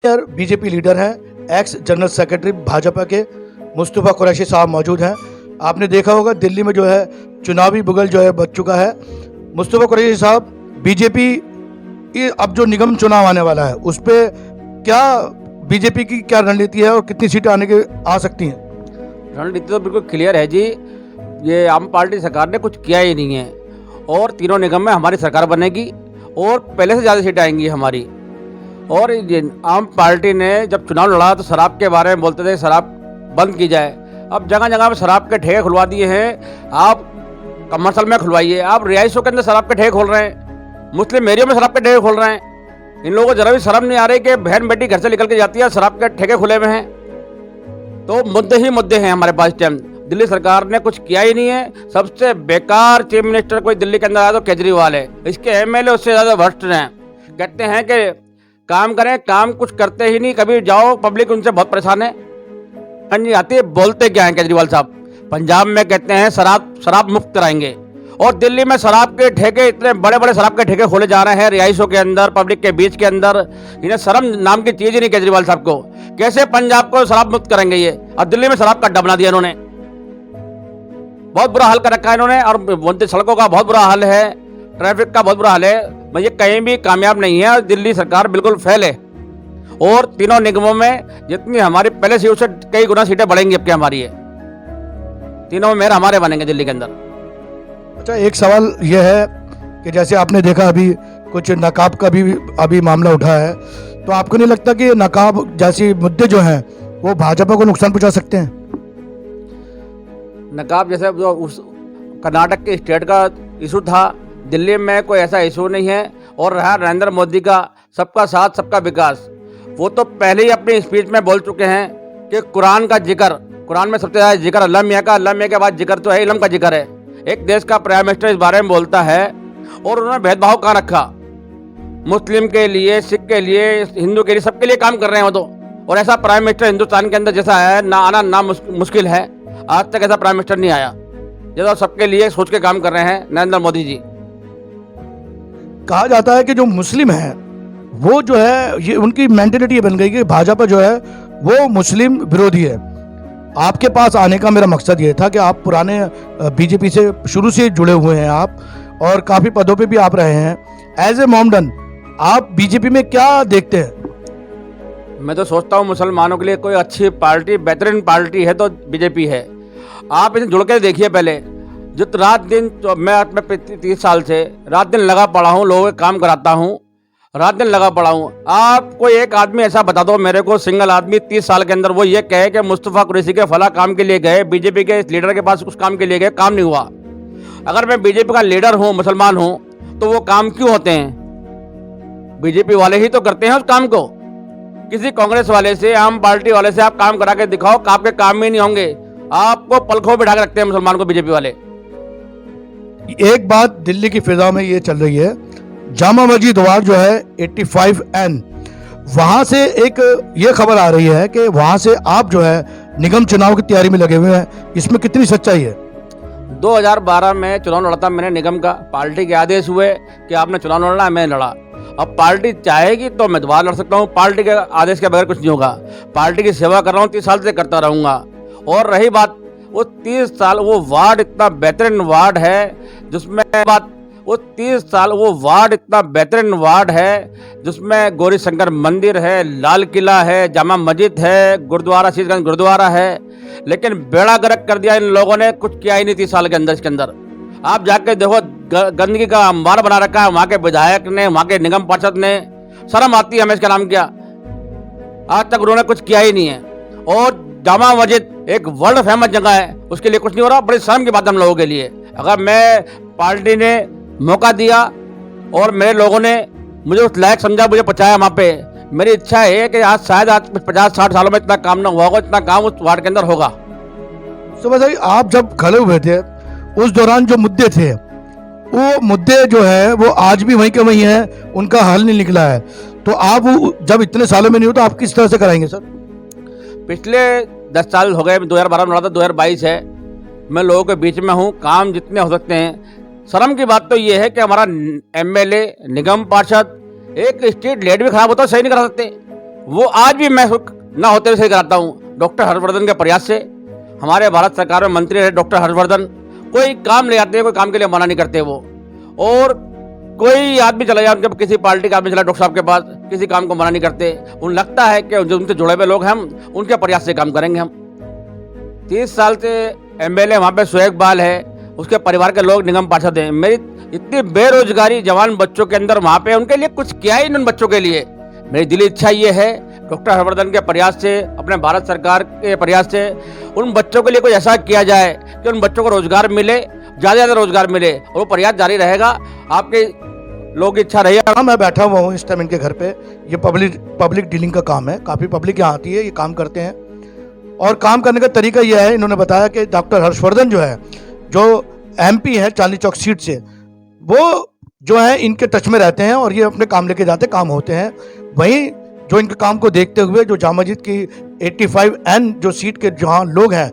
BJP leader हैं, x general secretary Bhajpa के मुस्तफ़ा कुरैशी साहब मौजूद हैं। आपने देखा होगा दिल्ली में जो है चुनावी बुगल जो है बच चुका है। मुस्तफ़ा कुरैशी साहब, बीजेपी ये अब जो निगम चुनाव आने वाला है उस पे क्या बीजेपी की क्या रणनीति है और कितनी सीटें आने के आ सकती हैं? रणनीति तो बिल्कुल क्लियर है जी। ये आम पार्टी सरकार ने कुछ किया ही नहीं है और तीनों निगम में हमारी सरकार बनेगी और पहले से ज़्यादा सीटें आएंगी हमारी। और ये आम पार्टी ने जब चुनाव लड़ा तो शराब के बारे में बोलते थे शराब बंद की जाए। अब जगह जगह पे शराब के ठेके खुलवा दिए हैं। आप कमर्शियल में खुलवाइए, आप रिहायशों के अंदर शराब के ठेके खोल रहे हैं, मुस्लिम एरिया में शराब के ठेके खोल रहे हैं। इन लोगों को जरा भी शर्म नहीं आ रही कि बहन बेटी घर से निकल के जाती है, शराब के ठेके खुले हुए हैं। तो मुद्दे ही मुद्दे हैं हमारे पास। टाइम दिल्ली सरकार ने कुछ किया ही नहीं है। सबसे बेकार चीफ मिनिस्टर कोई दिल्ली के अंदर आया तो केजरीवाल है। इसके एमएलए उससे ज़्यादा भ्रष्ट हैं। कहते हैं कि काम करें, काम कुछ करते ही नहीं। कभी जाओ पब्लिक उनसे बहुत परेशान है। नहीं आती है, बोलते क्या हैं केजरीवाल साहब? पंजाब में कहते हैं शराब मुक्त कराएंगे और दिल्ली में शराब के ठेके, इतने बड़े बड़े शराब के ठेके खोले जा रहे हैं रिहायशों के अंदर, पब्लिक के बीच के अंदर। इन्हें शर्म नाम की चीज ही नहीं केजरीवाल साहब को। कैसे पंजाब को शराब मुक्त करेंगे ये? और दिल्ली में शराब का अड्डा बना दिया इन्होंने। बहुत बुरा हाल कर रखा है इन्होंने। और सड़कों का बहुत बुरा हाल है, ट्रैफिक का बहुत बुरा हाल है। ये कहीं भी कामयाब नहीं है और दिल्ली सरकार बिल्कुल फेल है। और तीनों निगमों में जितनी हमारी पहले से उससे कई गुना सीटें बढ़ेंगी अब की हमारी है। तीनों मेयर हमारे बनेंगे दिल्ली के अंदर। अच्छा, एक सवाल यह है कि जैसे आपने देखा अभी कुछ नकाब का भी अभी मामला उठा है, तो आपको नहीं लगता कि नकाब जैसे मुद्दे जो हैं वो भाजपा को नुकसान पहुंचा सकते हैं? नकाब जैसे जो उस कर्नाटक के स्टेट का इशू था, दिल्ली में कोई ऐसा इशू नहीं है। और रहा नरेंद्र मोदी का सबका साथ सबका विकास, वो तो पहले ही अपनी स्पीच में बोल चुके हैं कि कुरान का जिक्र, कुरान में सबसे ज़्यादा जिक्र अल्लाह मियाँ का, अल्लाह मियाँ के बाद जिक्र तो है, इल्म का जिक्र है। एक देश का प्राइम मिनिस्टर इस बारे में बोलता है और उन्होंने भेदभाव कहाँ रखा? मुस्लिम के लिए, सिख के लिए, हिंदू के लिए, सबके लिए काम कर रहे हैं वो तो। और ऐसा प्राइम मिनिस्टर हिंदुस्तान के अंदर जैसा है ना आना ना मुश्किल है। आज तक ऐसा प्राइम मिनिस्टर नहीं आया जैसा सबके लिए सोच के काम कर रहे हैं नरेंद्र मोदी जी। कहा जाता है कि जो मुस्लिम है वो जो है ये उनकी मेंटेलिटी बन गई कि भाजपा जो है वो मुस्लिम विरोधी है। आपके पास आने का मेरा मकसद ये था कि आप पुराने बीजेपी से शुरू से जुड़े हुए हैं आप, और काफ़ी पदों पे भी आप रहे हैं। एज ए मोमडन आप बीजेपी में क्या देखते हैं? मैं तो सोचता हूँ मुसलमानों के लिए कोई अच्छी पार्टी, बेहतरीन पार्टी है तो बीजेपी है। आप इसे जुड़ के देखिए। पहले जो रात दिन, तो मैं अपने 30 साल से रात दिन लगा पड़ा हूँ, लोगों के काम कराता हूँ, रात दिन लगा पड़ा हूँ। आप कोई एक आदमी ऐसा बता दो मेरे को, सिंगल आदमी 30 साल के अंदर वो ये कहे कि मुस्तफ़ा कुरैशी के फला काम के लिए गए, बीजेपी के इस लीडर के पास उस काम के लिए गए, काम नहीं हुआ। अगर मैं बीजेपी का लीडर हूँ, मुसलमान हूँ, तो वो काम क्यों होते हैं? बीजेपी वाले ही तो करते हैं उस काम को। किसी कांग्रेस वाले से, आम पार्टी वाले से आप काम करा के दिखाओ, आपके काम ही नहीं होंगे। आपको पलकों बिठा के रखते हैं मुसलमान को बीजेपी वाले। एक बात दिल्ली की फिजा में ये चल रही है, जामा मस्जिद वार्ड जो है 85N, वहां से एक ये खबर आ रही है कि वहां से आप जो है निगम चुनाव की तैयारी में लगे हुए हैं। इसमें कितनी सच्चाई है? 2012 में चुनाव लड़ा था मैंने निगम का। पार्टी के आदेश हुए कि आपने चुनाव लड़ना है, मैं लड़ा। अब पार्टी चाहेगी तो मैं दोबारा लड़ सकता हूँ। पार्टी के आदेश के बगैर कुछ नहीं होगा। पार्टी की सेवा कर रहा हूँ, 30 साल से करता रहूँगा। और रही बात वो 30 साल, वो वार्ड इतना बेहतरीन वार्ड है जिसमें वो 30 साल वो वार्ड इतना बेहतरीन वार्ड है जिसमें गौरी शंकर मंदिर है, लाल किला है, जामा मस्जिद है, गुरुद्वारा शीशगंज गुरुद्वारा है। लेकिन बेड़ा गर्क कर दिया इन लोगों ने, कुछ किया ही नहीं 30 साल के अंदर। इसके अंदर आप जाके देखो गंदगी का अंबार बना रखा है वहाँ के विधायक ने, वहाँ के निगम पार्षद ने। शर्म आती है हमें इसका नाम क्या। आज तक उन्होंने कुछ किया ही नहीं है। और जामा मस्जिद एक वर्ल्ड फेमस जगह है, उसके लिए कुछ नहीं हो रहा। बड़ी शर्म की बात हम लोगों के लिए। अगर मैं पार्टी ने मौका दिया और मेरे लोगों ने मुझे उस लायक समझा, मुझे पहुँचाया वहाँ पे, मेरी इच्छा है कि आज शायद 50-60 सालों में इतना काम ना हुआ होगा, इतना काम उस वार्ड के अंदर होगा। सुबह भाई, आप जब खड़े हुए थे उस दौरान जो मुद्दे थे, वो मुद्दे जो है वो आज भी वहीं के वहीं हैं, उनका हल नहीं निकला है। तो आप जब इतने सालों में नहीं हो तो आप किस तरह से कराएंगे सर? पिछले 10 साल हो गए, 2012 में लड़ा था, 2022 है। मैं लोगों के बीच में हूँ, काम जितने हो सकते हैं। शर्म की बात तो ये है कि हमारा एमएलए, निगम पार्षद, एक स्ट्रीट लाइट भी खराब होता है सही नहीं करा सकते। वो आज भी मैं ना होते हुए सही कराता हूँ। डॉक्टर हर्षवर्धन के प्रयास से हमारे भारत सरकार में मंत्री रहे डॉक्टर हर्षवर्धन, कोई काम ले आते हैं, कोई काम के लिए मना नहीं करते वो। और कोई आदमी चला जाए उनके, किसी पार्टी का आदमी चला डॉक्टर साहब के पास, किसी काम को मना नहीं करते। उन्हें लगता है कि जो उनसे जुड़े हुए लोग हैं, हम उनके प्रयास से काम करेंगे। हम 30 साल से एमएलए वहाँ पे शोएब इकबाल है, उसके परिवार के लोग निगम पार्षद हैं। मेरी इतनी बेरोजगारी जवान बच्चों के अंदर वहाँ पे, उनके लिए कुछ किया ही उन बच्चों के लिए। मेरी दिली इच्छा ये है डॉक्टर हर्षवर्धन के प्रयास से, अपने भारत सरकार के प्रयास से उन बच्चों के लिए कुछ ऐसा किया जाए कि उन बच्चों को रोजगार मिले, ज़्यादा से ज़्यादा रोजगार मिले, और वो प्रयास जारी रहेगा। आपके लोग की इच्छा रही है। हाँ, मैं बैठा हुआ हूँ इस टाइम इनके घर पे। ये पब्लिक डीलिंग का काम है, काफ़ी पब्लिक यहाँ आती है, ये काम करते हैं। और काम करने का तरीका यह है, इन्होंने बताया कि डॉक्टर हर्षवर्धन जो है, जो एमपी है चांदनी चौक सीट से, वो जो है इनके टच में रहते हैं और ये अपने काम लेके जाते, काम होते हैं। वहीं जो इनके काम को देखते हुए जो जामा मस्जिद की 85N जो सीट के जहाँ लोग हैं,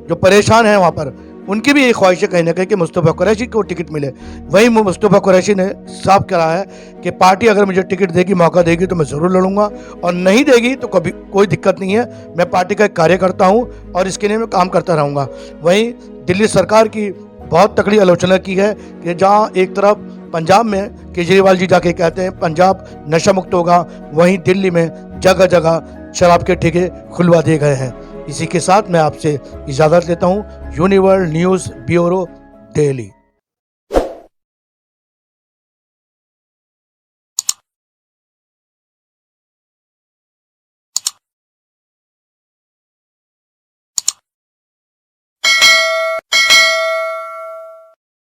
जो परेशान हैं वहाँ पर, उनकी भी एक ख्वाहिश है कहीं ना कहीं कि मुस्तफ़ा कुरैशी को टिकट मिले। वहीं मुस्तफ़ा कुरैशी ने साफ कहा है कि पार्टी अगर मुझे टिकट देगी, मौका देगी, तो मैं ज़रूर लड़ूंगा, और नहीं देगी तो कभी कोई दिक्कत नहीं है। मैं पार्टी का एक कार्यकर्ता हूँ और इसके लिए मैं काम करता रहूँगा। वहीं दिल्ली सरकार की बहुत तकड़ी आलोचना की है कि जहाँ एक तरफ पंजाब में केजरीवाल जी जाके कहते हैं पंजाब नशा मुक्त होगा, वहीं दिल्ली में जगह जगह शराब के ठेके खुलवा दिए गए हैं। इसी के साथ मैं आपसे इजाज़त लेता हूँ। यूनिवर्ल्ड न्यूज़ ब्यूरो, दिल्ली।